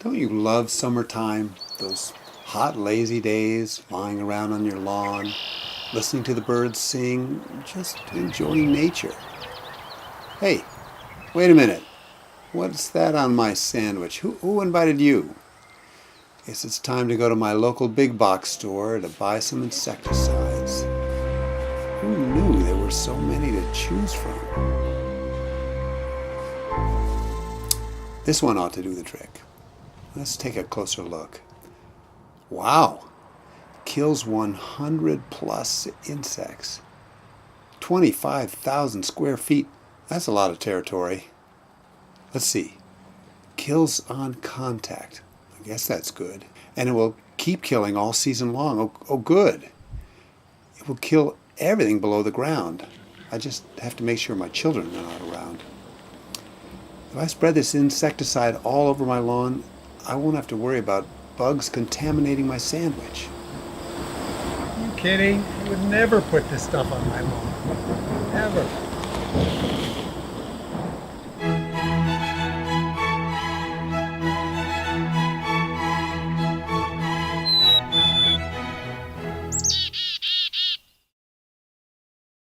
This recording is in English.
Don't you love summertime? Those hot, lazy days, lying around on your lawn, listening to the birds sing, just enjoying nature. Hey, wait a minute. What's that on my sandwich? Who invited you? Guess it's time to go to my local big box store to buy some insecticides. Who knew there were so many to choose from? This one ought to do the trick. Let's take a closer look. Wow! Kills 100 plus insects. 25,000 square feet. That's a lot of territory. Let's see. Kills on contact. I guess that's good. And it will keep killing all season long. Oh, good. It will kill everything below the ground. I just have to make sure my children are not around. If I spread this insecticide all over my lawn, I won't have to worry about bugs contaminating my sandwich. Are you kidding? I would never put this stuff on my lawn. Ever.